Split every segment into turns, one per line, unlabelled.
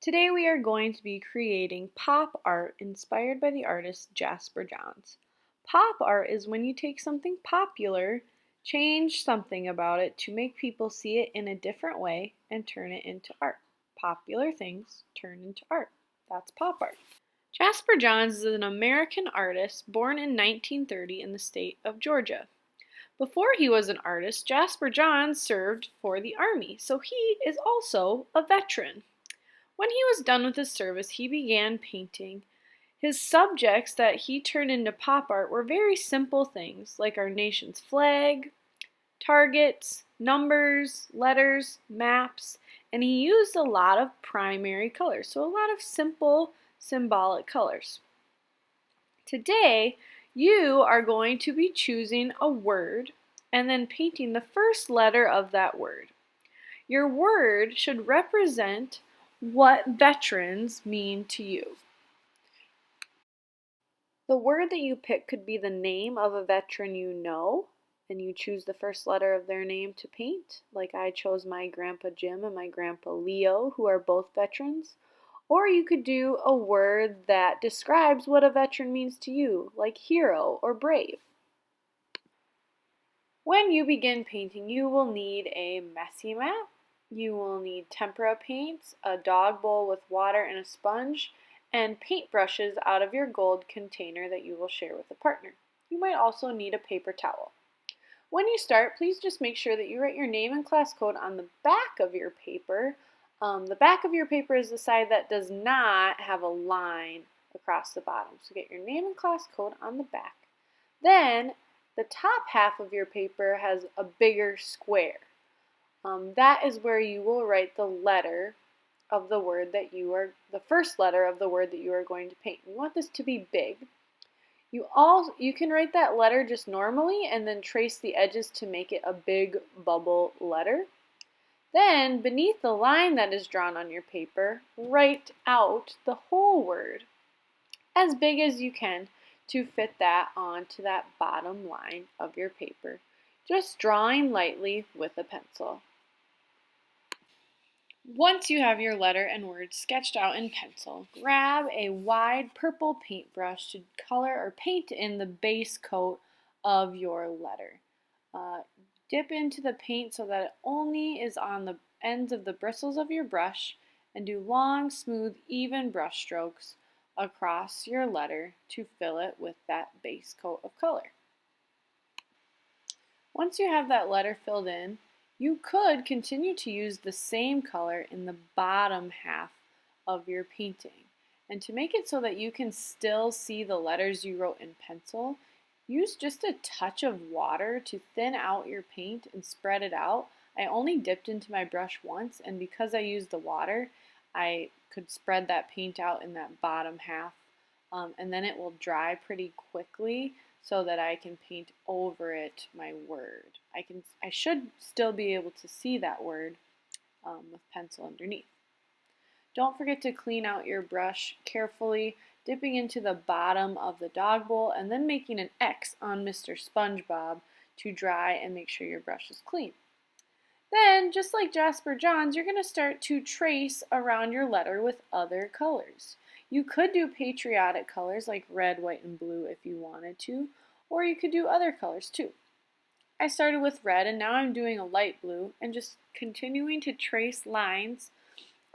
Today we are going to be creating pop art inspired by the artist Jasper Johns. Pop art is when you take something popular, change something about it to make people see it in a different way, and turn it into art. Popular things turned into art. That's pop art. Jasper Johns is an American artist born in 1930 in the state of Georgia. Before he was an artist, Jasper Johns served for the Army, so he is also a veteran. When he was done with his service, he began painting. His subjects that he turned into pop art were very simple things, like our nation's flag, targets, numbers, letters, maps, and he used a lot of primary colors, so a lot of simple symbolic colors. Today, you are going to be choosing a word and then painting the first letter of that word. Your word should represent what veterans mean to you. The word that you pick could be the name of a veteran you know, and you choose the first letter of their name to paint, like I chose my Grandpa Jim and my Grandpa Leo, who are both veterans. Or you could do a word that describes what a veteran means to you, like hero or brave. When you begin painting, you will need a messy map. You will need tempera paints, a dog bowl with water and a sponge, and paintbrushes out of your gold container that you will share with a partner. You might also need a paper towel. When you start, please just make sure that you write your name and class code on the back of your paper. The back of your paper is the side that does not have a line across the bottom. So get your name and class code on the back. Then the top half of your paper has a bigger square. That is where you will write the letter of the word that the first letter of the word that you are going to paint. You want this to be big. You can write that letter just normally and then trace the edges to make it a big bubble letter. Then, beneath the line that is drawn on your paper, write out the whole word as big as you can to fit that onto that bottom line of your paper, just drawing lightly with a pencil. Once you have your letter and words sketched out in pencil, grab a wide purple paintbrush to color or paint in the base coat of your letter. Dip into the paint so that it only is on the ends of the bristles of your brush, and do long, smooth, even brush strokes across your letter to fill it with that base coat of color. Once you have that letter filled in, you could continue to use the same color in the bottom half of your painting. And to make it so that you can still see the letters you wrote in pencil, use just a touch of water to thin out your paint and spread it out. I only dipped into my brush once, and because I used the water, I could spread that paint out in that bottom half, and then it will dry pretty quickly so that I can paint over it my word. I should still be able to see that word with pencil underneath. Don't forget to clean out your brush carefully, dipping into the bottom of the dog bowl and then making an X on Mr. SpongeBob to dry and make sure your brush is clean. Then, just like Jasper Johns, you're going to start to trace around your letter with other colors. You could do patriotic colors like red, white, and blue if you wanted to, or you could do other colors too. I started with red and now I'm doing a light blue and just continuing to trace lines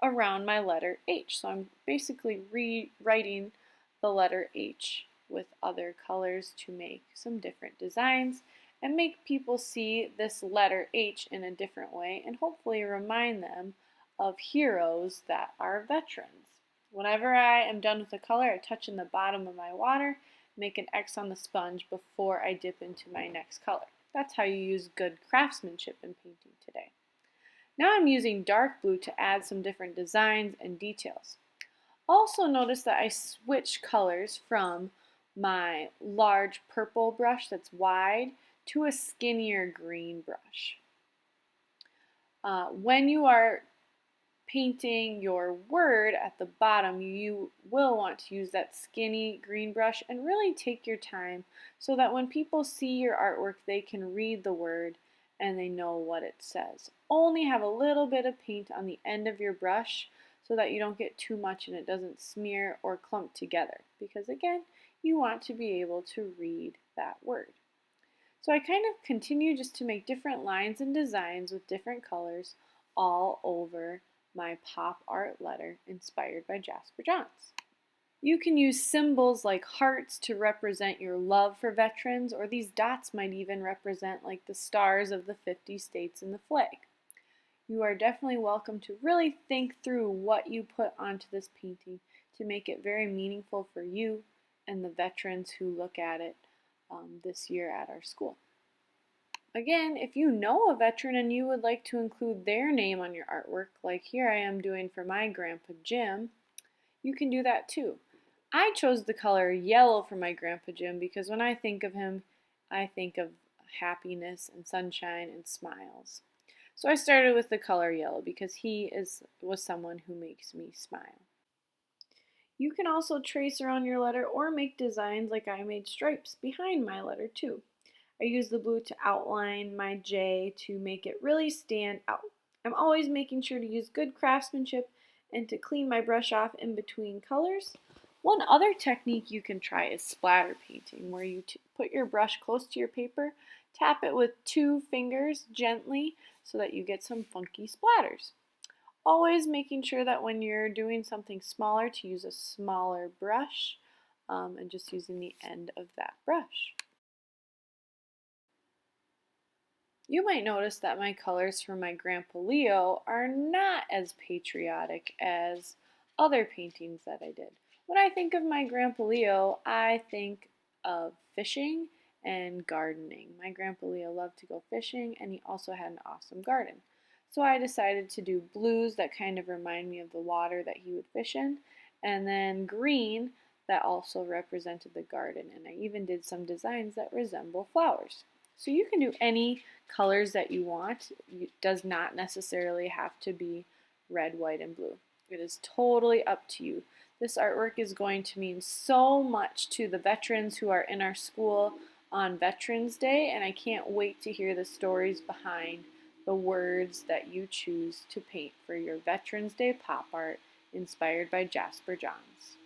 around my letter H. So I'm basically rewriting the letter H with other colors to make some different designs and make people see this letter H in a different way and hopefully remind them of heroes that are veterans. Whenever I am done with the color, I touch in the bottom of my water, make an X on the sponge before I dip into my next color. That's how you use good craftsmanship in painting today. Now I'm using dark blue to add some different designs and details. Also notice that I switch colors from my large purple brush that's wide to a skinnier green brush. When you are painting your word at the bottom, you will want to use that skinny green brush and really take your time so that when people see your artwork, they can read the word and they know what it says. Only have a little bit of paint on the end of your brush so that you don't get too much and it doesn't smear or clump together, because again, you want to be able to read that word. So I kind of continue just to make different lines and designs with different colors all over my pop art letter inspired by Jasper Johns. You can use symbols like hearts to represent your love for veterans, or these dots might even represent like the stars of the 50 states in the flag. You are definitely welcome to really think through what you put onto this painting to make it very meaningful for you and the veterans who look at it this year at our school. Again, if you know a veteran and you would like to include their name on your artwork, like here I am doing for my grandpa Jim, you can do that too. I chose the color yellow for my grandpa Jim because when I think of him, I think of happiness and sunshine and smiles. So I started with the color yellow because he was someone who makes me smile. You can also trace around your letter or make designs like I made stripes behind my letter too. I use the blue to outline my J to make it really stand out. I'm always making sure to use good craftsmanship and to clean my brush off in between colors. One other technique you can try is splatter painting, where you put your brush close to your paper, tap it with 2 fingers gently so that you get some funky splatters. Always making sure that when you're doing something smaller to use a smaller brush and just using the end of that brush. You might notice that my colors for my Grandpa Leo are not as patriotic as other paintings that I did. When I think of my Grandpa Leo, I think of fishing and gardening. My Grandpa Leo loved to go fishing and he also had an awesome garden. So I decided to do blues that kind of remind me of the water that he would fish in, and then green that also represented the garden. And I even did some designs that resemble flowers. So you can do any colors that you want. It does not necessarily have to be red, white, and blue. It is totally up to you. This artwork is going to mean so much to the veterans who are in our school on Veterans Day, and I can't wait to hear the stories behind the words that you choose to paint for your Veterans Day pop art inspired by Jasper Johns.